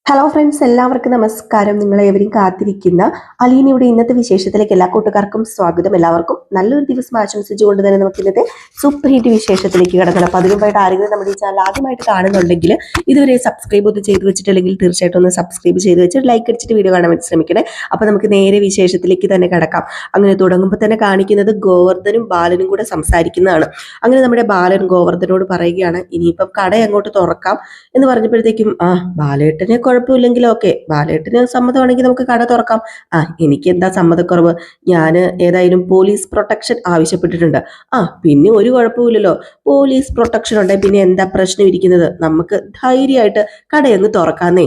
Hello friends, എല്ലാവർക്കും നമസ്കാരം. നിങ്ങളേവരും കാത്തിരിക്കുന്ന അലീനയുടെ ഇന്നത്തെ വിശേഷത്തിലേക്ക് എല്ലാ കൂട്ടുകാർക്കും സ്വാഗതം. എല്ലാവർക്കും നല്ലൊരു ദിവസം ആശംസിച്ചുകൊണ്ട് തന്നെ നമുക്ക് ഇന്നത്തെ സൂപ്പർ ഹിറ്റ് വിശേഷത്തിലേക്ക് കിടക്കണം. അപ്പോൾ അതിനുമായിട്ട് ആരെങ്കിലും നമ്മുടെ ഈ ചാനൽ ആദ്യമായിട്ട് കാണുന്നുണ്ടെങ്കിൽ ഇതുവരെ സബ്സ്ക്രൈബ് ഒന്ന് ചെയ്ത് വെച്ചിട്ടില്ലെങ്കിൽ തീർച്ചയായിട്ടും ഒന്ന് സബ്സ്ക്രൈബ് ചെയ്ത് വെച്ചിട്ട് ലൈക്ക് അടിച്ചിട്ട് വീഡിയോ കാണാൻ വേണ്ടി ശ്രമിക്കണേ. അപ്പോൾ നമുക്ക് നേരെ വിശേഷത്തിലേക്ക് തന്നെ കിടക്കാം. അങ്ങനെ തുടങ്ങുമ്പോൾ തന്നെ കാണിക്കുന്നത് ഗോവർദ്ധനും ബാലനും കൂടെ സംസാരിക്കുന്നതാണ്. അങ്ങനെ നമ്മുടെ ബാലൻ ഗോവർദ്ധനോട് പറയുകയാണ്, ഇനിയിപ്പം കട അങ്ങോട്ട് തുറക്കാം എന്ന് പറഞ്ഞപ്പോഴത്തേക്കും ബാലേട്ടനെ കുഴപ്പമില്ലെങ്കിലും ഓക്കെ, ബാലേട്ടന് സമ്മതമാണെങ്കിൽ നമുക്ക് കട തുറക്കാം. എനിക്ക് എന്താ സമ്മതക്കുറവ്, ഞാൻ ഏതായാലും പോലീസ് പ്രൊട്ടക്ഷൻ ആവശ്യപ്പെട്ടിട്ടുണ്ട്. പിന്നെ ഒരു കുഴപ്പമില്ലല്ലോ, പോലീസ് പ്രൊട്ടക്ഷൻ ഉണ്ടെങ്കിൽ പിന്നെ എന്താ പ്രശ്നം ഇരിക്കുന്നത്, നമുക്ക് ധൈര്യമായിട്ട് കടയൊന്ന് തുറക്കാന്നേ.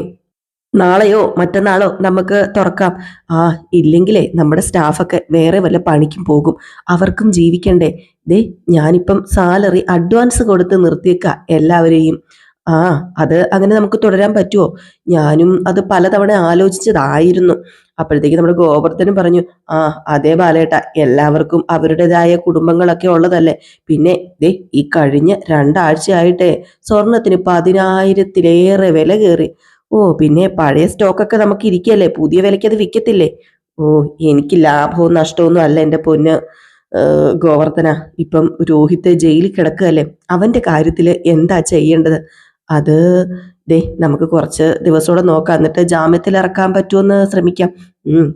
നാളെയോ മറ്റന്നാളോ നമുക്ക് തുറക്കാം. ഇല്ലെങ്കിലേ നമ്മുടെ സ്റ്റാഫൊക്കെ വേറെ വല്ല പണിക്കും പോകും, അവർക്കും ജീവിക്കണ്ടേ. ഞാനിപ്പം സാലറി അഡ്വാൻസ് കൊടുത്ത് നിർത്തിയേക്ക എല്ലാവരെയും. അത് അങ്ങനെ നമുക്ക് തുടരാൻ പറ്റുമോ? ഞാനും അത് പലതവണ ആലോചിച്ചതായിരുന്നു. അപ്പോഴത്തേക്ക് നമ്മുടെ ഗോവർദ്ധനും പറഞ്ഞു, അതേ ബാലേട്ട, എല്ലാവർക്കും അവരുടേതായ കുടുംബങ്ങളൊക്കെ ഉള്ളതല്ലേ. പിന്നെ ഈ കഴിഞ്ഞ 2 ആഴ്ചയായിട്ടേ സ്വർണത്തിന് 10,000-ലേറെ വില കയറി. പിന്നെ പഴയ സ്റ്റോക്കൊക്കെ നമുക്ക് ഇരിക്കല്ലേ, പുതിയ വിലയ്ക്ക് അത് വിൽക്കത്തില്ലേ. എനിക്ക് ലാഭവും നഷ്ടമൊന്നും അല്ല എൻ്റെ പൊന്ന് ഗോവർദ്ധന. ഇപ്പം രോഹിത് ജയിലിൽ കിടക്കുകയല്ലേ, അവന്റെ കാര്യത്തിൽ എന്താ ചെയ്യേണ്ടത്? അത് നമുക്ക് കുറച്ച് ദിവസത്തോടെ നോക്കാം, എന്നിട്ട് ജാമ്യത്തിൽ ഇറക്കാൻ പറ്റുമെന്ന് ശ്രമിക്കാം.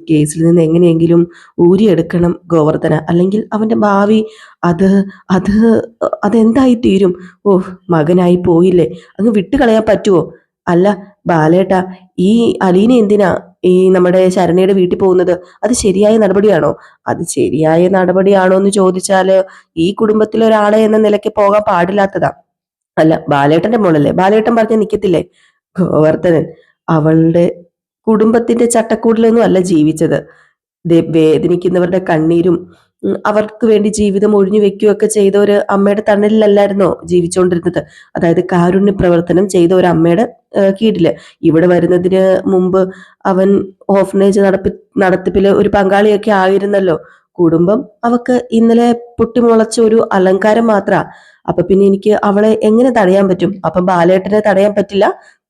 കേസിൽ നിന്ന് എങ്ങനെയെങ്കിലും ഊരിയെടുക്കണം ഗോവർദ്ധന, അല്ലെങ്കിൽ അവന്റെ ഭാവി അത് അത് അതെന്തായി തീരും. മകനായി പോയില്ലേ, അങ്ങ് വിട്ടുകളയാൻ പറ്റുമോ? അല്ല ബാലേട്ട, ഈ അലീന എന്തിനാ ഈ നമ്മുടെ ശരണയുടെ വീട്ടിൽ പോകുന്നത്? അത് ശരിയായ നടപടിയാണോ? അത് ശരിയായ നടപടിയാണോ എന്ന് ചോദിച്ചാല് ഈ കുടുംബത്തിലെ ഒരാളെ എന്ന നിലയ്ക്ക് പോകാൻ പാടില്ലാത്തതാ. അല്ല, ബാലേട്ടന്റെ മോളല്ലേ, ബാലേട്ടൻ പറഞ്ഞ നിക്കത്തില്ലേ. ഗോവർദ്ധനൻ അവളുടെ കുടുംബത്തിന്റെ ചട്ടക്കൂടിലൊന്നും അല്ല ജീവിച്ചത്. വേദനിക്കുന്നവരുടെ കണ്ണീരും അവർക്ക് വേണ്ടി ജീവിതം ഒഴിഞ്ഞു വെക്കുകയൊക്കെ ചെയ്ത ഒരു അമ്മയുടെ തണലിലല്ലായിരുന്നോ ജീവിച്ചുകൊണ്ടിരുന്നത്? അതായത് കാരുണ്യ പ്രവർത്തനം ചെയ്ത ഒരു അമ്മയുടെ കീഴില്. ഇവിടെ വരുന്നതിന് മുമ്പ് അവൻ ഓർഫനേജ് നടത്തിപ്പില് ഒരു പങ്കാളിയൊക്കെ ആയിരുന്നല്ലോ. കുടുംബം അവക്ക് ഇന്നലെ പൊട്ടിമുളച്ച ഒരു അലങ്കാരം മാത്ര. അപ്പൊ പിന്നെ എനിക്ക് അവളെ എങ്ങനെ തടയാൻ പറ്റും? അപ്പം ബാലേട്ടനെ തടയാൻ പറ്റില്ല,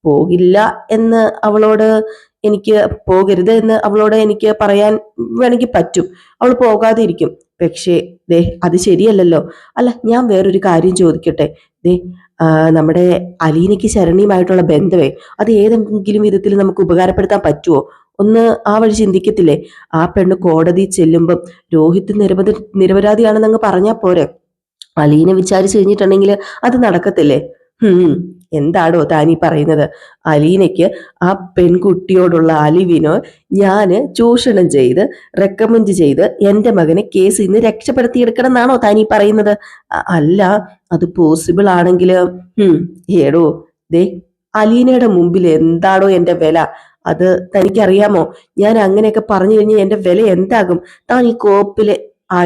പോകില്ല എന്ന് അവളോട് എനിക്ക് പോകരുത് എന്ന് അവളോട് എനിക്ക് പറയാൻ വേണമെങ്കിൽ പറ്റും. അവൾ പോകാതെ ഇരിക്കും. പക്ഷേ അത് ശരിയല്ലല്ലോ. അല്ല, ഞാൻ വേറൊരു കാര്യം ചോദിക്കട്ടെ. നമ്മുടെ അലീനയ്ക്ക് ശരണിയുമായിട്ടുള്ള ബന്ധമേ, അത് ഏതെങ്കിലും വിധത്തിൽ നമുക്ക് ഉപകാരപ്പെടുത്താൻ പറ്റുമോ? ഒന്ന് ആ വഴി ചിന്തിക്കത്തില്ലേ? ആ പെണ്ണ് കോടതി ചെല്ലുമ്പം രോഹിത് നിരപരാധിയാണെന്ന് അങ്ങ് പറഞ്ഞാൽ പോരെ? അലീന വിചാരിച്ചു കഴിഞ്ഞിട്ടുണ്ടെങ്കിൽ അത് നടക്കത്തില്ലേ? എന്താടോ താനീ പറയുന്നത്? അലീനയ്ക്ക് ആ പെൺകുട്ടിയോടുള്ള അലിവിനോ ഞാന് ചൂഷണം ചെയ്ത് റെക്കമെൻഡ് ചെയ്ത് എൻ്റെ മകനെ കേസിൽ നിന്ന് രക്ഷപ്പെടുത്തിയെടുക്കണം എന്നാണോ താനീ പറയുന്നത്? അല്ല, അത് പോസിബിൾ ആണെങ്കിൽ ഏടോ അലീനയുടെ മുമ്പിൽ എന്താടോ എൻ്റെ വില? അത് തനിക്കറിയാമോ? ഞാൻ അങ്ങനെയൊക്കെ പറഞ്ഞു കഴിഞ്ഞാൽ എൻ്റെ വില എന്താകും? താൻ ഈ കോപ്പിലെ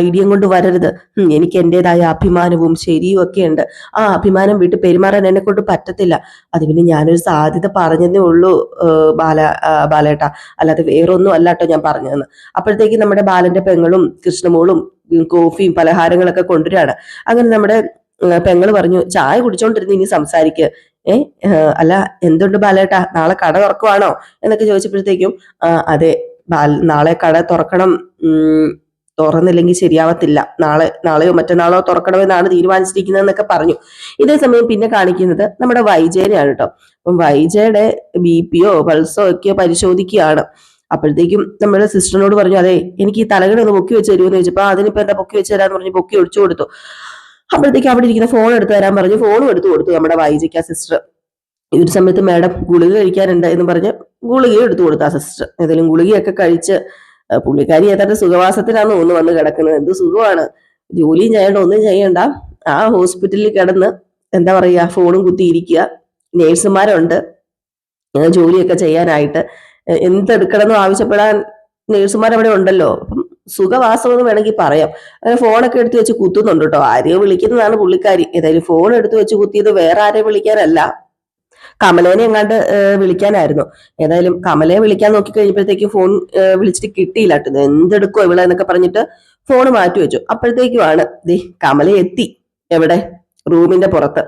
ഐഡിയ കൊണ്ട് വരരുത്. എനിക്ക് എൻ്റെതായ അഭിമാനവും ശരിയും ഒക്കെ ഉണ്ട്. ആ അഭിമാനം വിട്ട് പെരുമാറാൻ എന്നെ കൊണ്ട് പറ്റത്തില്ല. അത് പിന്നെ ഞാനൊരു സാധ്യത പറഞ്ഞതേ ഉള്ളൂ ബാലേട്ട, അല്ലാതെ വേറൊന്നും അല്ലാട്ടോ ഞാൻ പറഞ്ഞതെന്ന്. അപ്പോഴത്തേക്ക് നമ്മുടെ ബാലന്റെ പെങ്ങളും കൃഷ്ണമോളും കോഫിയും പലഹാരങ്ങളൊക്കെ കൊണ്ടുവരാണ്. അങ്ങനെ നമ്മുടെ പെങ്ങള് പറഞ്ഞു, ചായ കുടിച്ചോണ്ടിരുന്ന് ഇനി സംസാരിക്കുക. അല്ല, എന്തുണ്ട് ബാലേട്ട, നാളെ കട തുറക്കുവാണോ എന്നൊക്കെ ചോദിച്ചപ്പോഴത്തേക്കും അതെ, നാളെ കട തുറക്കണം, തുറന്നില്ലെങ്കിൽ ശരിയാവത്തില്ല, നാളെയോ മറ്റന്നാളോ തുറക്കണമെന്നാണ് തീരുമാനിച്ചിരിക്കുന്നതെന്നൊക്കെ പറഞ്ഞു. ഇതേ സമയം പിന്നെ കാണിക്കുന്നത് നമ്മുടെ വൈജയനെയാണ് കേട്ടോ. അപ്പം വൈജയുടെ ബിപിയോ പൾസോ ഒക്കെ പരിശോധിക്കുകയാണ്. അപ്പോഴത്തേക്കും നമ്മുടെ സിസ്റ്ററിനോട് പറഞ്ഞു, അതെ എനിക്ക് ഈ തലകണ ഒന്ന് പൊക്കി വെച്ച് തരുമെന്ന് ചോദിച്ചപ്പോ അതിനിപ്പോ എന്താ പൊക്കി വെച്ച് തരാന്ന് പറഞ്ഞ് പൊക്കി ഒഴിച്ചു കൊടുത്തു. അപ്പോഴത്തേക്ക് അവിടെ ഇരിക്കുന്ന ഫോൺ എടുത്തു തരാൻ പറഞ്ഞു, ഫോണും എടുത്തു കൊടുത്തു നമ്മുടെ വൈജയ്ക്ക് ആ സിസ്റ്റർ. ഈ ഒരു സമയത്ത് മാഡം ഗുളിക കഴിക്കാനുണ്ട് എന്ന് പറഞ്ഞ് ഗുളികയും എടുത്തു കൊടുത്തു ആ സിസ്റ്റർ. ഏതായാലും ഗുളികയൊക്കെ കഴിച്ച് പുള്ളിക്കാരി ഏതാണ്ട് സുഖവാസത്തിലാണ് ഒന്ന് വന്ന് കിടക്കുന്നത്. എന്ത് സുഖമാണ്, ജോലിയും ചെയ്യണ്ട, ഒന്നും ചെയ്യണ്ട, ആ ഹോസ്പിറ്റലിൽ കിടന്ന് എന്താ പറയുക, ഫോണും കുത്തിയിരിക്കുക. നേഴ്സുമാരുണ്ട് ജോലിയൊക്കെ ചെയ്യാനായിട്ട്, എന്തെടുക്കണമെന്നും ആവശ്യപ്പെടാൻ നേഴ്സുമാർ അവിടെ ഉണ്ടല്ലോ. അപ്പം സുഖവാസം എന്ന് വേണമെങ്കിൽ പറയാം. അങ്ങനെ ഫോണൊക്കെ എടുത്ത് വെച്ച് കുത്തുന്നുണ്ട് കേട്ടോ. ആരെയോ വിളിക്കുന്നതാണ് പുള്ളിക്കാരി. ഏതായാലും ഫോൺ എടുത്ത് വെച്ച് കുത്തിയത് വേറെ ആരെയും വിളിക്കാനല്ല, കമലേനെ എങ്ങാണ്ട് വിളിക്കാനായിരുന്നു. ഏതായാലും കമലയെ വിളിക്കാൻ നോക്കി കഴിഞ്ഞപ്പോഴത്തേക്കും ഫോൺ വിളിച്ചിട്ട് കിട്ടിയില്ല കേട്ടോ. എന്തെടുക്കോ ഇവിടെ എന്നൊക്കെ പറഞ്ഞിട്ട് ഫോൺ മാറ്റി വെച്ചു. അപ്പോഴത്തേക്കുമാണ് കമല എത്തി. എവിടെ? റൂമിന്റെ പുറത്ത്.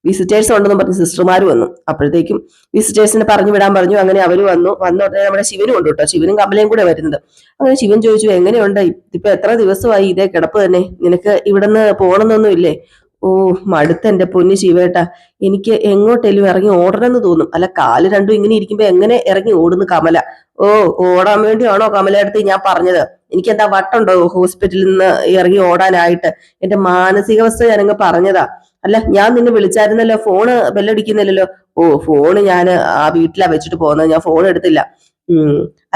വിസിറ്റേഴ്സ് ഉണ്ടെന്ന് പറഞ്ഞ് സിസ്റ്റർമാർ വന്നു. അപ്പോഴത്തേക്കും വിസിറ്റേഴ്സിനെ പറഞ്ഞു വിടാൻ പറഞ്ഞു. അങ്ങനെ അവര് വന്ന ഉടനെ നമ്മുടെ ശിവനും ഉണ്ട് കേട്ടോ. ശിവനും കമലയും കൂടെ വരുന്നത്. അങ്ങനെ ശിവൻ ചോദിച്ചു, എങ്ങനെയുണ്ട് ഇപ്പൊ എത്ര ദിവസമായി ഇതേ കിടപ്പ് തന്നെ, നിനക്ക് ഇവിടുന്ന് പോകണമെന്നൊന്നും ഇല്ലേ? ഓ, മടുത്ത എന്റെ പൊന്നു ശിവേട്ടാ, എനിക്ക് എങ്ങോട്ടേലും ഇറങ്ങി ഓടണമെന്ന് തോന്നും. അല്ല, കാല് രണ്ടും ഇങ്ങനെ ഇരിക്കുമ്പോ എങ്ങനെ ഇറങ്ങി ഓടുന്നു കമല? ഓ, ഓടാൻ വേണ്ടിയാണോ കമലയടുത്ത് ഞാൻ പറഞ്ഞത്? എനിക്ക് എന്താ വട്ടുണ്ടോ ഹോസ്പിറ്റലിൽ നിന്ന് ഇറങ്ങി ഓടാനായിട്ട്? എന്റെ മാനസികാവസ്ഥ ഞാനങ്ങ് പറഞ്ഞതാ. അല്ല, ഞാൻ നിന്നെ വിളിച്ചായിരുന്നല്ലോ, ഫോണ് ബെല്ലടിക്കുന്നില്ലല്ലോ. ഓ, ഫോണ് ഞാൻ ആ വീട്ടിലാ വെച്ചിട്ട് പോകുന്നത്, ഞാൻ ഫോൺ എടുത്തില്ല.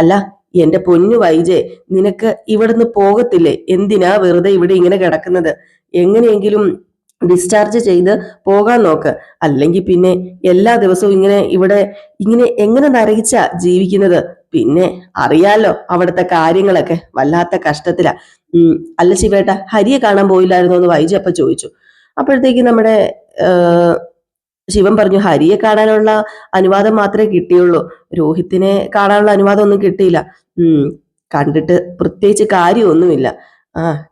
അല്ല എന്റെ പൊന്നു വൈജെ, നിനക്ക് ഇവിടുന്ന് പോകത്തില്ലേ? എന്തിനാ വെറുതെ ഇവിടെ ഇങ്ങനെ കിടക്കുന്നത്? എങ്ങനെയെങ്കിലും ഡിസ്ചാർജ് ചെയ്ത് പോകാൻ നോക്ക്. അല്ലെങ്കിൽ പിന്നെ എല്ലാ ദിവസവും ഇവിടെ എങ്ങനെ നരകിച്ച ജീവിക്കുന്നത്? പിന്നെ അറിയാലോ അവിടുത്തെ കാര്യങ്ങളൊക്കെ, വല്ലാത്ത കഷ്ടത്തിലാ. അല്ല ശിവേട്ട, ഹരിയെ കാണാൻ പോയില്ലായിരുന്നോ എന്ന് വൈജി അപ്പൊ ചോദിച്ചു. അപ്പോഴത്തേക്ക് നമ്മുടെ ശിവൻ പറഞ്ഞു, ഹരിയെ കാണാനുള്ള അനുവാദം മാത്രമേ കിട്ടിയുള്ളൂ, രോഹിത്തിനെ കാണാനുള്ള അനുവാദം ഒന്നും കിട്ടിയില്ല. കണ്ടിട്ട് പ്രത്യേകിച്ച് കാര്യമൊന്നുമില്ല.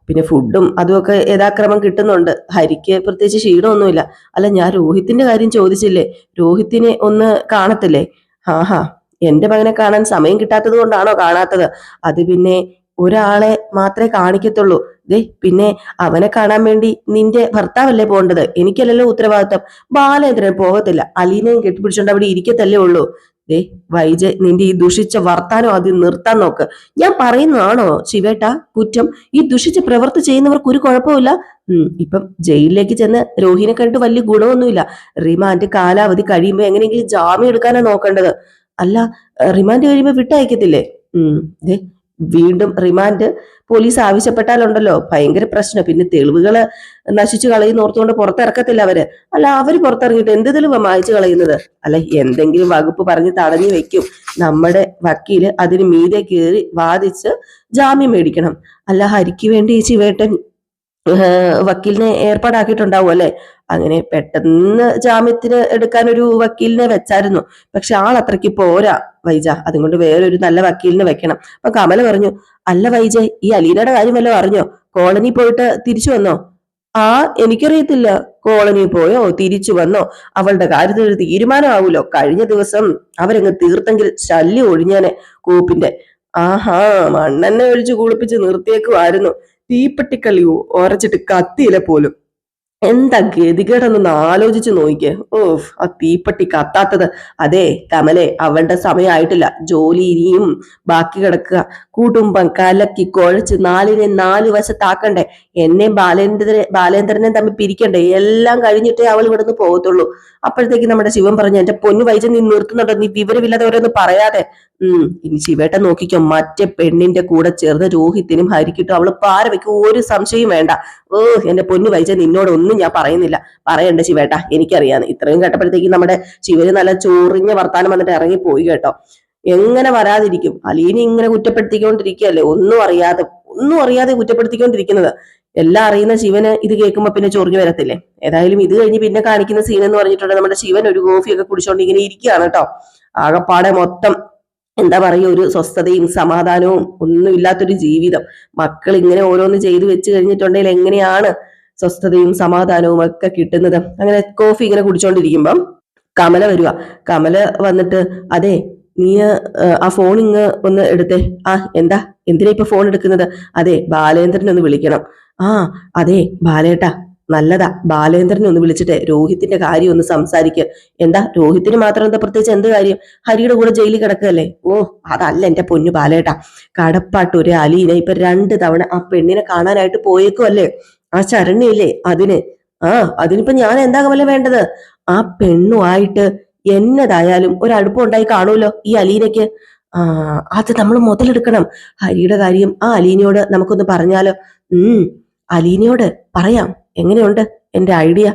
പിന്നെ ഫുഡും അതുമൊക്കെ യഥാക്രമം കിട്ടുന്നുണ്ട്. ഹരിക്ക് പ്രത്യേകിച്ച് ക്ഷീണമൊന്നുമില്ല. അല്ല, ഞാൻ രോഹിത്തിന്റെ കാര്യം ചോദിച്ചില്ലേ? രോഹിത്തിനെ ഒന്ന് കാണത്തില്ലേ? ആഹാ, എന്റെ മകനെ കാണാൻ സമയം കിട്ടാത്തത് കൊണ്ടാണോ കാണാത്തത്? അത് പിന്നെ ഒരാളെ മാത്രമേ കാണിക്കത്തുള്ളൂ. ദേ, പിന്നെ അവനെ കാണാൻ വേണ്ടി നിന്റെ ഭർത്താവല്ലേ പോകേണ്ടത്? എനിക്കല്ലല്ലോ ഉത്തരവാദിത്തം. ബാലേന്ദ്രൻ പോകത്തില്ല, അലീനയും കെട്ടിപ്പിടിച്ചോണ്ട് അവിടെ ഇരിക്കത്തല്ലേ ഉള്ളൂ. ദേ വൈജയ്, നിന്റെ ഈ ദുഷിച്ച വർത്താനം ആദ്യം നിർത്താൻ നോക്ക്. ഞാൻ പറയുന്നതാണോ ശിവേട്ട കുറ്റം? ഈ ദുഷിച്ച പ്രവൃത്തി ചെയ്യുന്നവർക്ക് ഒരു കുഴപ്പമില്ല. ഇപ്പം ജയിലിലേക്ക് ചെന്ന് രോഹിനെ കണ്ടിട്ട് വലിയ ഗുണമൊന്നുമില്ല. റിമാൻഡ് കാലാവധി കഴിയുമ്പോ എങ്ങനെയെങ്കിലും ജാമ്യം എടുക്കാനാ നോക്കേണ്ടത്. അല്ല, റിമാൻഡ് കഴിയുമ്പോ വിട്ടയക്കത്തില്ലേ? ദേ, വീണ്ടും റിമാൻഡ് പോലീസ് ആവശ്യപ്പെട്ടാലുണ്ടല്ലോ ഭയങ്കര പ്രശ്നം. പിന്നെ തെളിവുകള് നശിച്ചു കളയുന്ന ഓർത്തുകൊണ്ട് പുറത്തിറക്കത്തില്ല അവര്. അല്ല, അവര് പുറത്തിറങ്ങിയിട്ട് എന്ത് തെളിവാ മായ്ച്ചു കളയുന്നത്? അല്ല, എന്തെങ്കിലും വകുപ്പ് പറഞ്ഞ് തടഞ്ഞു വെക്കും. നമ്മുടെ വക്കീല് അതിന് മീതെ കയറി വാദിച്ച് ജാമ്യം മേടിക്കണം. അല്ല, ഹരിക്ക് വേണ്ടി ശിവേട്ടൻ വക്കീലിനെ ഏർപ്പാടാക്കിയിട്ടുണ്ടാവും അല്ലെ? അങ്ങനെ പെട്ടെന്ന് ജാമ്യത്തിന് എടുക്കാൻ ഒരു വക്കീലിനെ വെച്ചായിരുന്നു. പക്ഷെ അത്രയ്ക്ക് പോരാ വൈജ, അതുകൊണ്ട് വേറൊരു നല്ല വക്കീലിനെ വെക്കണം. അപ്പൊ കമല പറഞ്ഞു, അല്ല വൈജ, ഈ അലീനയുടെ കാര്യം വല്ലതും അറിഞ്ഞോ? കോളനി പോയിട്ട് തിരിച്ചു വന്നോ? എനിക്കറിയത്തില്ല. കോളനി പോയോ തിരിച്ചു വന്നോ? അവളുടെ കാര്യത്തിൽ ഒരു തീരുമാനമാവൂലോ. കഴിഞ്ഞ ദിവസം അവരങ്ങ് തീർത്തെങ്കിൽ ശല്യം ഒഴിഞ്ഞാനെ കൂപ്പിന്റെ. ആഹാ, മണ്ണെണ്ണ ഒഴിച്ച് കുളിപ്പിച്ച് നിർത്തിയേക്കുമായിരുന്നു. തീപ്പെട്ടിക്കളി ഉരച്ചിട്ട് കത്തിയില്ല പോലും. എന്താ ഗതികേടെന്നൊന്ന് ആലോചിച്ച് നോക്കിക്കേ. ഓഫ്, ആ തീപ്പെട്ടി കത്താത്തത്. അതെ കമലെ, അവളുടെ സമയമായിട്ടില്ല. ജോലി ഇനിയും ബാക്കി കിടക്കുക. കുടുംബം കലക്കി കുഴച്ച് 4നെ 4 വശത്താക്കണ്ടേ. എന്നെ ബാലേന്ദ്രനെ തമ്മിൽ പിരിക്കണ്ടേ. എല്ലാം കഴിഞ്ഞിട്ടേ അവൾ ഇവിടുന്ന് പോകത്തുള്ളൂ. അപ്പോഴത്തേക്ക് നമ്മുടെ ശിവൻ പറഞ്ഞു, എന്റെ പൊന്നു വൈജൻ, നീ നിർത്തുന്നുണ്ടോ? നീ വിവരമില്ലാതെ ഓരോന്ന് പറയാതെ. ഇനി ശിവേട്ടൻ നോക്കിക്കോ, മറ്റേ പെണ്ണിന്റെ കൂടെ ചേർന്ന് രോഹിത്തിനും ഹരിക്കിട്ടും അവള് പാര വെക്കും, ഒരു സംശയം വേണ്ട. എന്റെ പൊന്നു വൈജൻ, നിന്നോട് ഒന്നും ഞാൻ പറയുന്നില്ല. പറയണ്ട ശിവേട്ട, എനിക്കറിയാന്ന്. ഇത്രയും കേട്ടപ്പോഴത്തേക്കും നമ്മുടെ ശിവന് നല്ല ചോറിഞ്ഞ വർത്താനം വന്നിട്ട് ഇറങ്ങിപ്പോയി കേട്ടോ. എങ്ങനെ വരാതിരിക്കും? അലീനെ ഇങ്ങനെ കുറ്റപ്പെടുത്തിക്കൊണ്ടിരിക്കുകയല്ലേ, ഒന്നും അറിയാതെ കുറ്റപ്പെടുത്തിക്കൊണ്ടിരിക്കുന്നത്. എല്ലാം അറിയുന്ന ശിവന് ഇത് കേൾക്കുമ്പോ പിന്നെ ചൊറിഞ്ഞു വരത്തില്ലേ? ഏതായാലും ഇത് കഴിഞ്ഞ് പിന്നെ കാണിക്കുന്ന സീൻ എന്ന് പറഞ്ഞിട്ടുണ്ടെങ്കിൽ നമ്മുടെ ശിവൻ ഒരു കോഫിയൊക്കെ കുടിച്ചോണ്ട് ഇങ്ങനെ ഇരിക്കുകയാണ് കേട്ടോ. ആകപ്പാടെ മൊത്തം എന്താ പറയുക, ഒരു സ്വസ്ഥതയും സമാധാനവും ഒന്നും ഇല്ലാത്തൊരു ജീവിതം. മക്കൾ ഇങ്ങനെ ഓരോന്ന് ചെയ്തു വെച്ച് കഴിഞ്ഞിട്ടുണ്ടെങ്കിൽ എങ്ങനെയാണ് സ്വസ്ഥതയും സമാധാനവും ഒക്കെ കിട്ടുന്നത്? അങ്ങനെ കോഫി ഇങ്ങനെ കുടിച്ചോണ്ടിരിക്കുമ്പം കമല വരിക. കമല വന്നിട്ട്, അതെ നീ ആ ഫോൺ ഒന്ന് എടുത്തേ. എന്താ, എന്തിനാ ഇപ്പൊ ഫോൺ എടുക്കുന്നത്? അതെ, ബാലേന്ദ്രനെ ഒന്ന് വിളിക്കണം. അതെ ബാലേട്ടാ, നല്ലതാ, ബാലേന്ദ്രനെ ഒന്ന് വിളിച്ചിട്ട് രോഹിത്തിന്റെ കാര്യം ഒന്ന് സംസാരിക്കുക. എന്താ, രോഹിത്തിന് മാത്രം എന്താ പ്രത്യേകിച്ച് എന്ത് കാര്യം? ഹരിയുടെ കൂടെ ജയിലിൽ കിടക്കുകയല്ലേ? അതല്ല എന്റെ പൊന്നു ബാലേട്ടാ, കടപ്പാട്ടൂര് അലീന ഇപ്പൊ 2 തവണ ആ പെണ്ണിനെ കാണാനായിട്ട് പോയേക്കുമല്ലേ? ആ ശരണ്യയില്ലേ, അതിനിപ്പോ ഞാൻ എന്താ കമല വേണ്ടത്? ആ പെണ്ണുമായിട്ട് എന്നതായാലും ഒരടുപ്പം ഉണ്ടായി കാണുമല്ലോ ഈ അലീനയ്ക്ക്. അത് നമ്മൾ മുതലെടുക്കണം. ഹരിയുടെ കാര്യം ആ അലീനയോട് നമുക്കൊന്ന് പറഞ്ഞാലോ? അലീനയോട് പറയാം. എങ്ങനെയുണ്ട് എന്റെ ഐഡിയ?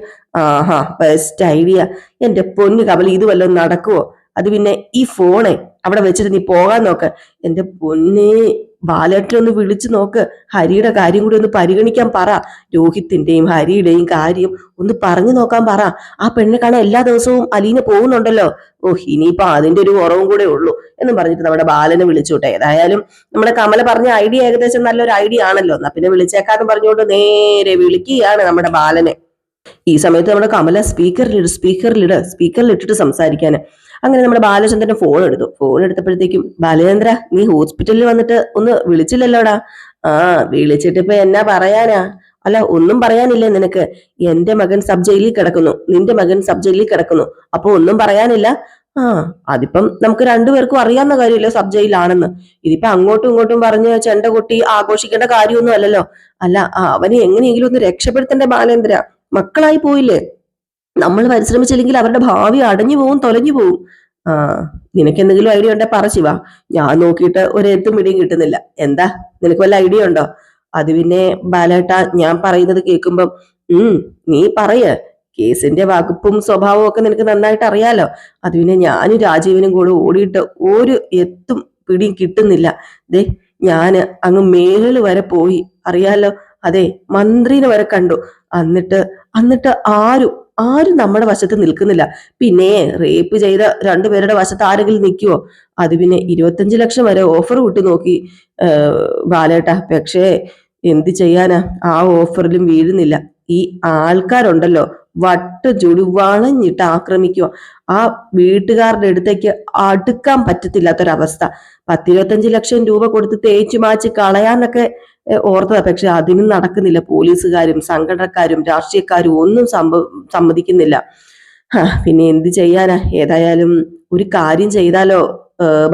Best idea. എന്റെ പൊന്നു കമല, ഇത് വല്ലതും നടക്കുവോ? അത് പിന്നെ ഈ ഫോണെ അവിടെ വെച്ചിട്ട് നീ പോകാൻ നോക്ക്. എന്റെ പൊന്നെ ബാലേട്ടനെ ഒന്ന് വിളിച്ചു നോക്ക്. ഹരിയുടെ കാര്യം കൂടി ഒന്ന് പരിഗണിക്കാൻ പറ. രോഹിത്തിന്റെയും ഹരിയുടെയും കാര്യം ഒന്ന് പറഞ്ഞു നോക്കാൻ പറ. ആ പെണ്ണിനെ കാണാൻ എല്ലാ ദിവസവും അലീന പോകുന്നുണ്ടല്ലോ. ഇനിയിപ്പോ അതിന്റെ ഒരു കുറവും കൂടെ ഉള്ളൂ എന്നും പറഞ്ഞിട്ട് നമ്മുടെ ബാലനെ വിളിച്ചോട്ടെ. ഏതായാലും നമ്മുടെ കമല പറഞ്ഞ ഐഡിയ ഏകദേശം നല്ലൊരു ഐഡിയ ആണല്ലോ. എന്നാ പിന്നെ വിളിച്ചേക്കാന്ന് പറഞ്ഞുകൊണ്ട് നേരെ വിളിക്കുകയാണ് നമ്മുടെ ബാലനെ. ഈ സമയത്ത് നമ്മുടെ കമല സ്പീക്കറിലിട്ടിട്ട് സംസാരിക്കാൻ. അങ്ങനെ നമ്മുടെ ബാലചന്ദ്രൻ ഫോൺ എടുത്തപ്പോഴത്തേക്കും, ബാലചന്ദ്ര, നീ ഹോസ്പിറ്റലിൽ വന്നിട്ട് ഒന്ന് വിളിച്ചില്ലല്ലോടാ? ആ, വിളിച്ചിട്ട് ഇപ്പൊ എന്നാ പറയാനാ? അല്ല, ഒന്നും പറയാനില്ലേ നിനക്ക്? എന്റെ മകൻ സബ് ജയിലിൽ കിടക്കുന്നു, നിന്റെ മകൻ സബ് ജയിലിൽ കിടക്കുന്നു, അപ്പൊ ഒന്നും പറയാനില്ല? ആ, അതിപ്പം നമുക്ക് രണ്ടുപേർക്കും അറിയാവുന്ന കാര്യമല്ലേ സബ് ജയിലാണെന്ന്. ഇതിപ്പോ അങ്ങോട്ടും ഇങ്ങോട്ടും പറഞ്ഞ് ചെണ്ട കൊട്ടി ആഘോഷിക്കേണ്ട കാര്യമൊന്നും അല്ലല്ലോ. അല്ല, അവനെ എങ്ങനെയെങ്കിലും ഒന്ന് രക്ഷപ്പെടുത്തണ്ടേ ബാലേന്ദ്ര? മക്കളായി പോയില്ലേ? നമ്മൾ പരിശ്രമിച്ചില്ലെങ്കിൽ അവരുടെ ഭാവി അടഞ്ഞു പോവും, തൊലഞ്ഞു പോവും. ആ, നിനക്ക് എന്തെങ്കിലും ഐഡിയ ഉണ്ടെ പറ ശിവ. ഞാൻ നോക്കിയിട്ട് ഒരെത്തും പിടിയും കിട്ടുന്നില്ല. എന്താ, നിനക്ക് വല്ല ഐഡിയ ഉണ്ടോ? അത് പിന്നെ ബാലേട്ട, ഞാൻ പറയുന്നത് കേൾക്കുമ്പം നീ പറയ. കേസിന്റെ വകുപ്പും സ്വഭാവവും ഒക്കെ നിനക്ക് നന്നായിട്ട് അറിയാലോ. അത് പിന്നെ ഞാനും രാജീവനും കൂടെ ഓടിയിട്ട് ഒരു എത്തും പിടിയും കിട്ടുന്നില്ല. ദേ, ഞാന് അങ്ങ് മേളില് വരെ പോയി, അറിയാലോ. അതെ, മന്ത്രിനെ വരെ കണ്ടു. എന്നിട്ട് ആരും നമ്മുടെ വശത്ത് നിൽക്കുന്നില്ല. പിന്നെ റേപ്പ് ചെയ്ത രണ്ടുപേരുടെ വശത്ത് ആരെങ്കിലും നിൽക്കുവോ? അത് പിന്നെ 25 ലക്ഷം വരെ ഓഫർ വിട്ടു നോക്കി ബാലേട്ട. പക്ഷേ എന്ത് ചെയ്യാനാ, ആ ഓഫറിലും വീഴുന്നില്ല. ഈ ആൾക്കാരുണ്ടല്ലോ, ചുടി വളഞ്ഞിട്ട് ആക്രമിക്കുക. ആ വീട്ടുകാരുടെ അടുത്തേക്ക് അടുക്കാൻ പറ്റത്തില്ലാത്തൊരവസ്ഥ. 10-25 ലക്ഷം രൂപ കൊടുത്ത് തേച്ചു മാച്ച് കളയാന്നൊക്കെ ഓർത്തതാ. പക്ഷെ അതിനും നടക്കുന്നില്ല. പോലീസുകാരും സംഘടനക്കാരും രാഷ്ട്രീയക്കാരും ഒന്നും സമ്മതിക്കുന്നില്ല. പിന്നെ എന്ത് ചെയ്യാനാ? ഏതായാലും ഒരു കാര്യം ചെയ്താലോ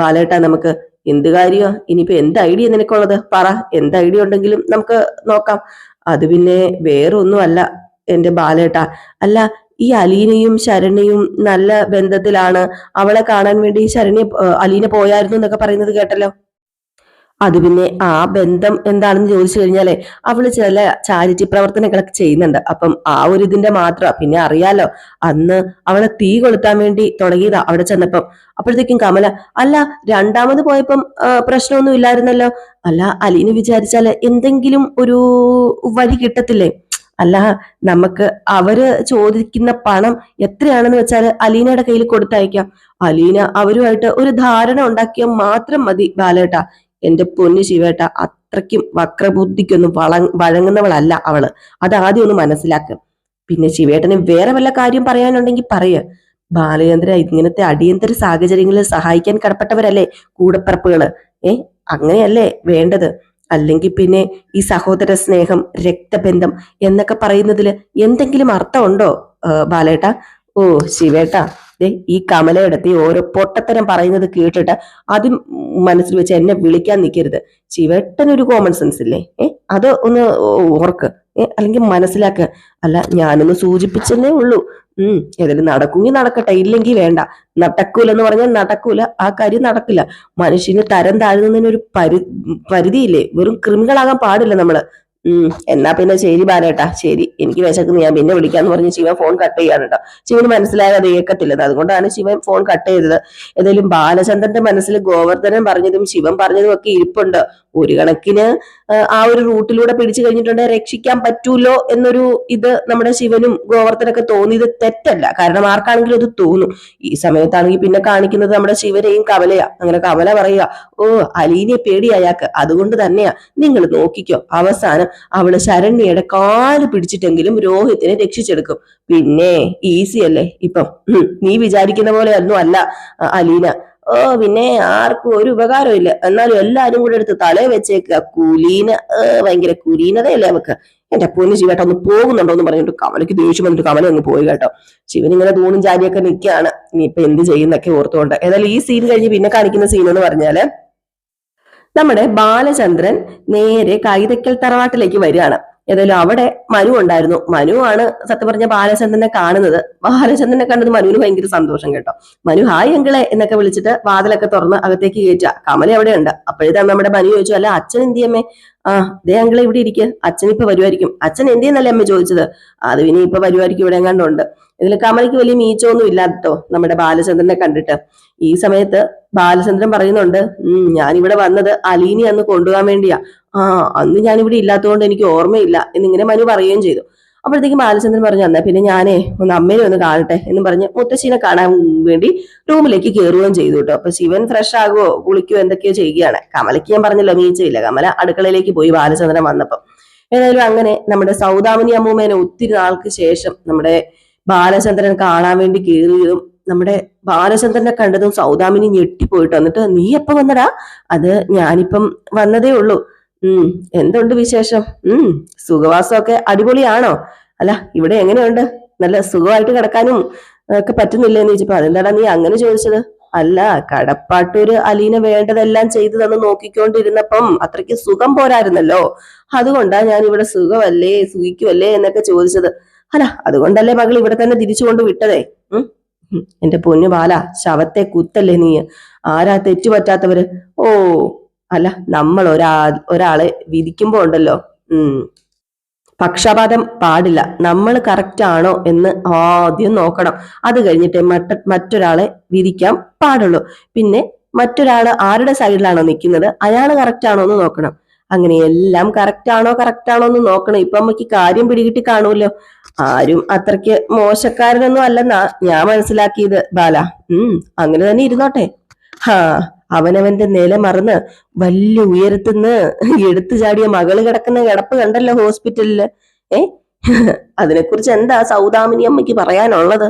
ബാലേട്ടാ നമുക്ക്? എന്ത് കാര്യോ? ഇനിയിപ്പോ എന്ത് ഐഡിയ നിനക്കുള്ളത്? പറ, എന്ത് ഐഡിയ ഉണ്ടെങ്കിലും നമുക്ക് നോക്കാം. അത് പിന്നെ വേറൊന്നും അല്ല എന്റെ ബാലേട്ടാ. അല്ല, ഈ അലീനയും ശരണ്യയും നല്ല ബന്ധത്തിലാണ്. അവളെ കാണാൻ വേണ്ടി അലീന പോയായിരുന്നു എന്നൊക്കെ പറയുന്നത് കേട്ടല്ലോ. അത് പിന്നെ ആ ബന്ധം എന്താണെന്ന് ചോദിച്ചു കഴിഞ്ഞാലേ, അവള് ചില ചാരിറ്റി പ്രവർത്തനങ്ങളൊക്കെ ചെയ്യുന്നുണ്ട്. അപ്പം ആ ഒരു ഇതിന്റെ മാത്രം. പിന്നെ അറിയാലോ, അന്ന് അവളെ തീ കൊളുത്താൻ വേണ്ടി തുടങ്ങിയതാ അവിടെ ചെന്നപ്പം. അപ്പോഴത്തേക്കും കമല, അല്ല, രണ്ടാമത് പോയപ്പം പ്രശ്നമൊന്നും ഇല്ലായിരുന്നല്ലോ. അല്ല, അലീന വിചാരിച്ചാല് എന്തെങ്കിലും ഒരു വഴി കിട്ടത്തില്ലേ? അല്ല, നമുക്ക് അവര് ചോദിക്കുന്ന പണം എത്രയാണെന്ന് വെച്ചാൽ അലീനയുടെ കയ്യിൽ കൊടുത്തയക്കാം. അലീന അവരുമായിട്ട് ഒരു ധാരണ ഉണ്ടാക്കിയാൽ മാത്രം മതി ബാലേട്ട. എന്റെ പൊന്നു ശിവേട്ട, അത്രയ്ക്കും വക്രബുദ്ധിക്കൊന്നും വഴങ്ങുന്നവളല്ല അവള്. അതാദ്യം ഒന്ന് മനസ്സിലാക്കുക. പിന്നെ ശിവേട്ടന് വേറെ വല്ല കാര്യം പറയാനുണ്ടെങ്കിൽ പറയ. ബാലചന്ദ്ര, ഇങ്ങനത്തെ അടിയന്തര സാഹചര്യങ്ങളിൽ സഹായിക്കാൻ കടപ്പെട്ടവരല്ലേ കൂടപ്പിറപ്പുകള്. അങ്ങനെയല്ലേ വേണ്ടത്. അല്ലെങ്കിൽ പിന്നെ ഈ സഹോദര സ്നേഹം, രക്തബന്ധം എന്നൊക്കെ പറയുന്നതിൽ എന്തെങ്കിലും അർത്ഥമുണ്ടോ ബാലേട്ട? ഓ ശിവേട്ട, ഈ കമലയിടത്ത് ഓരോ പൊട്ടത്തരം പറയുന്നത് കേട്ടിട്ട് അത് മനസ്സിൽ വെച്ച് എന്നെ വിളിക്കാൻ നിൽക്കരുത്. ശിവേട്ടനൊരു കോമൺ സെൻസ് ഇല്ലേ? അത് ഒന്ന് ഓർക്ക്, അല്ലെങ്കിൽ മനസ്സിലാക്കുക. അല്ല, ഞാനൊന്ന് സൂചിപ്പിച്ചെന്നേ ഉള്ളൂ. ഏതായാലും നടക്കുമെങ്കിൽ നടക്കട്ടെ, ഇല്ലെങ്കിൽ വേണ്ട. നടക്കൂല എന്ന് പറഞ്ഞാൽ നടക്കൂല, ആ കാര്യം നടക്കില്ല. മനുഷ്യന് തരം താഴുന്നതിനൊരു പരിധിയില്ലേ? വെറും ക്രിമികളാകാൻ പാടില്ല നമ്മള്. എന്നാ പിന്നെ ശരി ബാലേട്ടാ, ശരി, എനിക്ക് വിശക്കുന്നു, ഞാൻ പിന്നെ വിളിക്കാന്ന് പറഞ്ഞ് ശിവൻ ഫോൺ കട്ട് ചെയ്യാണ് കേട്ടോ. ശിവന് മനസ്സിലായത് അത് ഏക്കത്തില്ലത്, അതുകൊണ്ടാണ് ശിവൻ ഫോൺ കട്ട് ചെയ്തത്. ഏതായാലും ബാലചന്ദ്രന്റെ മനസ്സിൽ ഗോവർദ്ധനൻ പറഞ്ഞതും ശിവൻ പറഞ്ഞതും ഒക്കെ ഇരിപ്പുണ്ട്. ഒരു കണക്കിന് ആ ഒരു റൂട്ടിലൂടെ പിടിച്ചു കഴിഞ്ഞിട്ടുണ്ടെങ്കിൽ രക്ഷിക്കാൻ പറ്റൂലോ എന്നൊരു ഇത് നമ്മുടെ ശിവനും ഗോവർദ്ധനൊക്കെ തോന്നിയത് തെറ്റല്ല. കാരണം ആർക്കാണെങ്കിലും അത് തോന്നും. ഈ സമയത്താണെങ്കിൽ പിന്നെ കാണിക്കുന്നത് നമ്മുടെ ശിവനെയും കമലയാ. അങ്ങനെ കമല പറയുക, ഓ അലീനെ പേടിയായാക്ക്, അതുകൊണ്ട് തന്നെയാ, നിങ്ങൾ നോക്കിക്കോ, അവസാനം അവള് ശരണ്യയുടെ കാല് പിടിച്ചിട്ടെങ്കിലും രോഹിത്തിനെ രക്ഷിച്ചെടുക്കും. പിന്നെ ഈസി അല്ലേ ഇപ്പം. നീ വിചാരിക്കുന്ന പോലെ ഒന്നും അല്ല അലീന. ഓ പിന്നെ ആർക്കും ഒരു ഉപകാരവും ഇല്ല. എന്നാലും എല്ലാരും കൂടെ എടുത്ത് തലയെ വെച്ചേക്കുക. ഭയങ്കര കുലീനതയല്ലേ അവക്ക്. എന്റെ പൊന്നു ശിവേട്ട, ഒന്ന് പോകുന്നുണ്ടോ എന്ന് പറഞ്ഞിട്ട് കമലയ്ക്ക് ദേഷ്യം വന്നിട്ട് കമല അങ്ങ് പോയി കേട്ടോ. ശിവൻ ഇങ്ങനെ തൂണും ചാരിയൊക്കെ നിൽക്കുകയാണ്. ഇനിയിപ്പൊ എന്ത് ചെയ്യുന്നൊക്കെ ഓർത്തുകൊണ്ട്. ഏതായാലും ഈ സീൻ കഴിഞ്ഞ് പിന്നെ കാണിക്കുന്ന സീൻ എന്ന് പറഞ്ഞാല്, നമ്മുടെ ബാലചന്ദ്രൻ നേരെ കൈതക്കൽ തറവാട്ടിലേക്ക് വരികയാണ്. ഏതായാലും അവിടെ മനു ഉണ്ടായിരുന്നു. മനു ആണ് സത്യം പറഞ്ഞ ബാലചന്ദ്രനെ കാണുന്നത്. ബാലചന്ദ്രനെ കണ്ടത് മനുവിന് ഭയങ്കര സന്തോഷം കേട്ടോ. മനു ഹായ് അങ്കിളെ എന്നൊക്കെ വിളിച്ചിട്ട് വാതിലൊക്കെ തുറന്ന് അകത്തേക്ക് കയറ്റുക. കമല അവിടെ ഉണ്ട്. അപ്പോഴേക്കും നമ്മുടെ മനു ചോദിച്ചു, അല്ല അച്ഛൻ എന്തിയമ്മേ? ദേ അങ്കിളെ ഇവിടെ ഇരിക്കുക, അച്ഛൻ ഇപ്പൊ വരുമായിരിക്കും. അച്ഛൻ എന്തിയെന്നല്ലേ അമ്മ ചോദിച്ചത്? അത് പിന്നെ ഇപ്പൊ വരുമായിരിക്കും, ഇവിടെ എങ്ങാണ്ടുണ്ട്. ഇതിൽ കമലയ്ക്ക് വലിയ മീച്ചൊന്നും ഇല്ലാട്ടോ നമ്മുടെ ബാലചന്ദ്രനെ കണ്ടിട്ട്. ഈ സമയത്ത് ബാലചന്ദ്രൻ പറയുന്നുണ്ട്, ഞാനിവിടെ വന്നത് അലീനി അന്ന് കൊണ്ടുപോകാൻ വേണ്ടിയാ. അന്ന് ഞാനിവിടെ ഇല്ലാത്തതുകൊണ്ട് എനിക്ക് ഓർമ്മയില്ല എന്നിങ്ങനെ മനു പറയുകയും ചെയ്തു. അപ്പോഴത്തേക്കും ബാലചന്ദ്രൻ പറഞ്ഞു, എന്നാ പിന്നെ ഞാനേ ഒന്ന് അമ്മേനെ ഒന്ന് കാണട്ടെ എന്ന് പറഞ്ഞ് മുത്തശ്ശീനെ കാണാൻ വേണ്ടി റൂമിലേക്ക് കയറുകയും ചെയ്തു കേട്ടോ. അപ്പൊ ശിവൻ ഫ്രഷ് ആകുവോ കുളിക്കുവോ എന്തൊക്കെയോ ചെയ്യുകയാണ്. കമലയ്ക്ക് ഞാൻ പറഞ്ഞല്ലോ മീച്ചയില്ല. കമല അടുക്കളയിലേക്ക് പോയി ബാലചന്ദ്രൻ വന്നപ്പം. ഏതായാലും അങ്ങനെ നമ്മുടെ സൗദാമിനി അമ്മൂമ്മേനെ ഒത്തിരി നാൾക്ക് ശേഷം നമ്മുടെ ബാലചന്ദ്രൻ കാണാൻ വേണ്ടി കയറിയതും നമ്മുടെ ബാലചന്ദ്രനെ കണ്ടതും സൗദാമിനി ഞെട്ടിപ്പോയിട്ട് വന്നിട്ട്, നീ എപ്പ വന്നടാ? അത് ഞാനിപ്പം വന്നതേ ഉള്ളൂ. എന്തുണ്ട് വിശേഷം? സുഖവാസമൊക്കെ അടിപൊളിയാണോ? അല്ല, ഇവിടെ എങ്ങനെയുണ്ട്? നല്ല സുഖമായിട്ട് കിടക്കാനും ഒക്കെ പറ്റുന്നില്ലേന്ന് ചോദിച്ചപ്പോ, അതെന്താടാ നീ അങ്ങനെ ചോദിച്ചത്? അല്ല, കടപ്പാട്ടൂര് അലീന വേണ്ടതെല്ലാം ചെയ്തു തന്ന് നോക്കിക്കൊണ്ടിരുന്നപ്പം അത്രയ്ക്ക് സുഖം പോരായിരുന്നല്ലോ, അതുകൊണ്ടാ ഞാൻ ഇവിടെ സുഖിക്കുവല്ലേ എന്നൊക്കെ ചോദിച്ചത്. അല്ല, അതുകൊണ്ടല്ലേ മകൾ ഇവിടെ തന്നെ തിരിച്ചുകൊണ്ട് വിട്ടതേ. എന്റെ പൊന്നു ബാല, ശവത്തെ കുത്തല്ലേ നീ? ആരാ തെറ്റുപറ്റാത്തവര്? ഓ അല്ല, നമ്മൾ ഒരാളെ വിധിക്കുമ്പോ ഉണ്ടല്ലോ, പക്ഷപാതം പാടില്ല. നമ്മൾ കറക്റ്റ് ആണോ എന്ന് ആദ്യം നോക്കണം. അത് കഴിഞ്ഞിട്ട് മറ്റൊരാളെ വിധിക്കാൻ പാടുള്ളൂ. പിന്നെ മറ്റൊരാള് ആരുടെ സൈഡിലാണോ നിൽക്കുന്നത് അയാൾ കറക്റ്റ് ആണോ എന്ന് നോക്കണം. അങ്ങനെ എല്ലാം കറക്റ്റ് ആണോ എന്ന് നോക്കണം. ഇപ്പൊ നമുക്ക് കാര്യം പിടികിട്ടി കാണുമല്ലോ. ആരും അത്രയ്ക്ക് മോശക്കാരനൊന്നും അല്ലെന്നാ ഞാൻ മനസ്സിലാക്കിയത് ബാല. അങ്ങനെ തന്നെ ഇരുന്നോട്ടെ. അവനവന്റെ നില മറന്ന് വലിയ ഉയരത്തുനിന്ന് എടുത്തു ചാടിയ മകള് കിടക്കുന്ന കിടപ്പ് കണ്ടല്ലോ ഹോസ്പിറ്റലില്. അതിനെക്കുറിച്ച് എന്താ സൗദാമിനി അമ്മയ്ക്ക് പറയാനുള്ളത്?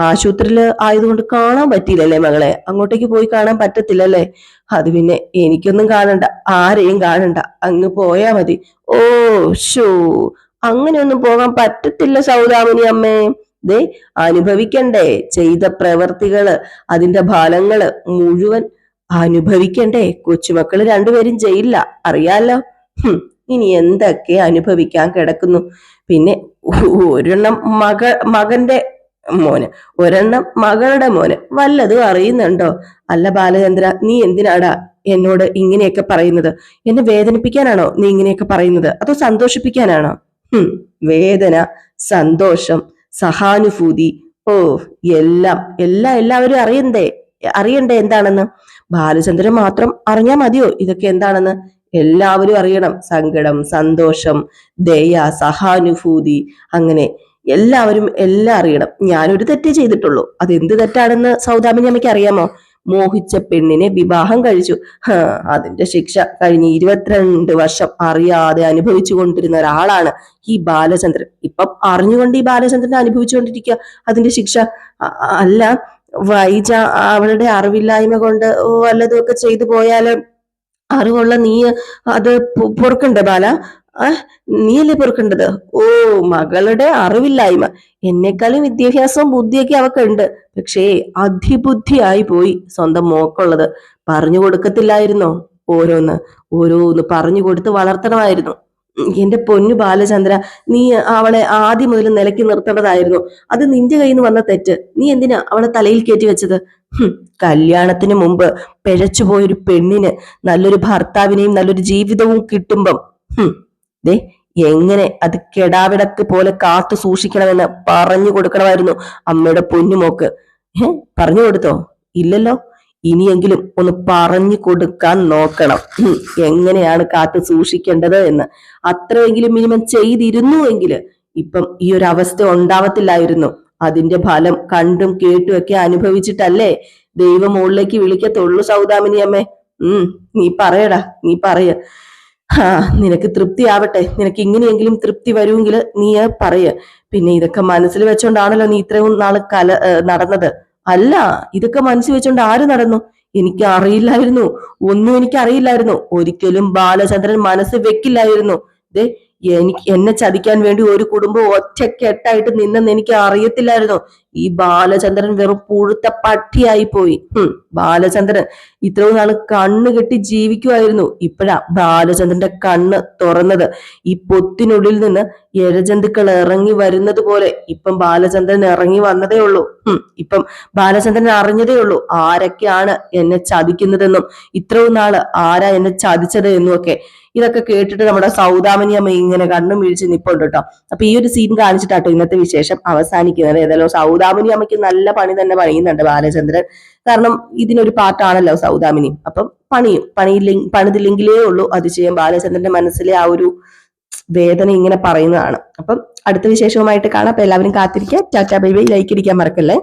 ആശുപത്രിയില് ആയതുകൊണ്ട് കാണാൻ പറ്റിയില്ലല്ലേ മകളെ? അങ്ങോട്ടേക്ക് പോയി കാണാൻ പറ്റത്തില്ലല്ലേ? അത് പിന്നെ എനിക്കൊന്നും കാണണ്ട, ആരെയും കാണണ്ട, അങ്ങ് പോയാ മതി. ഓ ഷോ, അങ്ങനെയൊന്നും പോകാൻ പറ്റത്തില്ല സൗദാമിനി അമ്മേ. ദേ, അനുഭവിക്കണ്ടേ ചെയ്ത പ്രവർത്തികള്, അതിന്റെ ഫലങ്ങള് മുഴുവൻ അനുഭവിക്കണ്ടേ? കൊച്ചുമക്കള് രണ്ടുപേരും ചെയ്യില്ല, അറിയാലോ. ഇനി എന്തൊക്കെ അനുഭവിക്കാൻ കിടക്കുന്നു. പിന്നെ ഒരെണ്ണം മകന്റെ മോന്, ഒരെണ്ണം മകളുടെ മോന്, വല്ലതും അറിയുന്നുണ്ടോ? അല്ല ബാലചന്ദ്ര, നീ എന്തിനാടാ എന്നോട് ഇങ്ങനെയൊക്കെ പറയുന്നത്? എന്നെ വേദനിപ്പിക്കാനാണോ നീ ഇങ്ങനെയൊക്കെ പറയുന്നത്, അതോ സന്തോഷിപ്പിക്കാനാണോ? വേദന, സന്തോഷം, സഹാനുഭൂതി, ഓ എല്ലാവരും അറിയണ്ടേ എന്താണെന്ന്? ബാലചന്ദ്രൻ മാത്രം അറിഞ്ഞാൽ മതിയോ ഇതൊക്കെ എന്താണെന്ന്? എല്ലാവരും അറിയണം. സങ്കടം, സന്തോഷം, ദയ, സഹാനുഭൂതി, അങ്ങനെ എല്ലാവരും എല്ലാം അറിയണം. ഞാനൊരു തെറ്റേ ചെയ്തിട്ടുള്ളൂ. അതെന്ത് തെറ്റാണെന്ന് സൗദാമിനി അമ്മയ്ക്ക് അറിയാമോ? മോഹിച്ച പെണ്ണിനെ വിവാഹം കഴിച്ചു. അതിന്റെ ശിക്ഷ കഴിഞ്ഞ 22 വർഷം അറിയാതെ അനുഭവിച്ചു കൊണ്ടിരുന്ന ഒരാളാണ് ഈ ബാലചന്ദ്രൻ. ഇപ്പം അറിഞ്ഞുകൊണ്ട് ഈ ബാലചന്ദ്രൻ അനുഭവിച്ചുകൊണ്ടിരിക്കുക അതിന്റെ ശിക്ഷ. അല്ല വൈജ അവളുടെ അറിവില്ലായ്മ കൊണ്ട് വല്ലതും ഒക്കെ ചെയ്തു പോയാല് അറിവുള്ള നീ അത് പൊറുക്കണ്ടേ ബാല? നീയല്ലേ പൊറുക്കേണ്ടത്? ഓ, മകളുടെ അറിവില്ലായ്മ. എന്നെക്കാളും വിദ്യാഭ്യാസവും ബുദ്ധിയൊക്കെ അവക്കുണ്ട്. പക്ഷേ അതിബുദ്ധിയായി പോയി സ്വന്തം മോക്കുള്ളത്. പറഞ്ഞു കൊടുക്കത്തില്ലായിരുന്നോ? ഓരോന്ന് പറഞ്ഞു കൊടുത്ത് വളർത്തണമായിരുന്നു. എന്റെ പൊന്നു ബാലചന്ദ്ര, നീ അവളെ ആദ്യം മുതൽ നിലയ്ക്ക് നിർത്തേണ്ടതായിരുന്നു. അത് നിന്റെ കയ്യിൽ നിന്ന് വന്ന തെറ്റ്. നീ എന്തിനാ അവളെ തലയിൽ കയറ്റി വെച്ചത്? കല്യാണത്തിന് മുമ്പ് പിഴച്ചുപോയൊരു പെണ്ണിന് നല്ലൊരു ഭർത്താവിനെയും നല്ലൊരു ജീവിതവും കിട്ടുമ്പം ദേ എങ്ങനെ അത് കെടാവിടക്ക് പോലെ കാത്തു സൂക്ഷിക്കണമെന്ന് പറഞ്ഞു കൊടുക്കണമായിരുന്നു അമ്മയുടെ പൊന്നുമോക്ക്. പറഞ്ഞു കൊടുത്തോ? ഇല്ലല്ലോ. ഇനിയെങ്കിലും ഒന്ന് പറഞ്ഞു കൊടുക്കാൻ നോക്കണം, എങ്ങനെയാണ് കാത്തു സൂക്ഷിക്കേണ്ടത് എന്ന്. അത്രയെങ്കിലും മിനിമം ചെയ്തിരുന്നുവെങ്കിൽ ഇപ്പം ഈ ഒരു അവസ്ഥ ഉണ്ടാവത്തില്ലായിരുന്നു. അതിന്റെ ഫലം കണ്ടും കേട്ടും ഒക്കെ അനുഭവിച്ചിട്ടല്ലേ ദൈവം മുകളിലേക്ക് വിളിക്കത്തുള്ളൂ സൗദാമിനി അമ്മേ. നീ പറയ. നിനക്ക് തൃപ്തി ആവട്ടെ. നിനക്ക് ഇങ്ങനെയെങ്കിലും തൃപ്തി വരുമെങ്കിൽ നീ പറയ. പിന്നെ ഇതൊക്കെ മനസ്സിൽ വെച്ചോണ്ടാണല്ലോ നീ ഇത്രയും നാള് നടന്നത്. അല്ല, ഇതൊക്കെ മനസ്സിൽ വെച്ചോണ്ട് ആര് നടന്നു? എനിക്ക് അറിയില്ലായിരുന്നു. ഒരിക്കലും ബാലചന്ദ്രൻ മനസ്സ് വെക്കില്ലായിരുന്നു. എന്നെ ചതിക്കാൻ വേണ്ടി ഒരു കുടുംബം ഒറ്റക്കെട്ടായിട്ട് നിന്നെന്ന് എനിക്ക് അറിയത്തില്ലായിരുന്നു. ഈ ബാലചന്ദ്രൻ വെറും പുഴുത്ത പട്ടിയായി പോയി. ബാലചന്ദ്രൻ ഇത്രയും നാള് കണ്ണ് കെട്ടി ജീവിക്കുമായിരുന്നു. ഇപ്പോഴാ ബാലചന്ദ്രന്റെ കണ്ണ് തുറന്നത്. ഈ പൊത്തിനുള്ളിൽ നിന്ന് ഇഴജന്തുക്കൾ ഇറങ്ങി വരുന്നത് പോലെ ഇപ്പം ബാലചന്ദ്രൻ ഇറങ്ങി വന്നതേ ഉള്ളൂ. ഇപ്പം ബാലചന്ദ്രൻ അറിഞ്ഞതേ ഉള്ളൂ ആരൊക്കെയാണ് എന്നെ ചതിക്കുന്നതെന്നും ഇത്രയും നാള് ആരാ എന്നെ ചതിച്ചത് എന്നും ഒക്കെ. ഇതൊക്കെ കേട്ടിട്ട് നമ്മുടെ സൗദാമിനി അമ്മ ഇങ്ങനെ കണ്ണും വീഴ്ച നിപ്പുണ്ട് കേട്ടോ. അപ്പൊ ഈ ഒരു സീൻ കാണിച്ചിട്ടാട്ടോ ഇന്നത്തെ വിശേഷം അവസാനിക്കുന്നത്. ഏതായാലും സൗദാമിനി അമ്മയ്ക്ക് നല്ല പണി തന്നെ പണിയുന്നുണ്ട് ബാലചന്ദ്രൻ. കാരണം ഇതിനൊരു പാർട്ടാണല്ലോ സൗദാമിനി. അപ്പം പണിതില്ലെങ്കിലേ ഉള്ളൂ അതിശയം. ബാലചന്ദ്രന്റെ മനസ്സിലെ ആ ഒരു വേദന ഇങ്ങനെ പറയുന്നതാണ്. അപ്പം അടുത്ത വിശേഷവുമായിട്ട് കാണാം. അപ്പൊ എല്ലാവരും കാത്തിരിക്കുക. Tata bye bye. ലൈക്ക് അടിക്കാൻ മറക്കല്ലേ.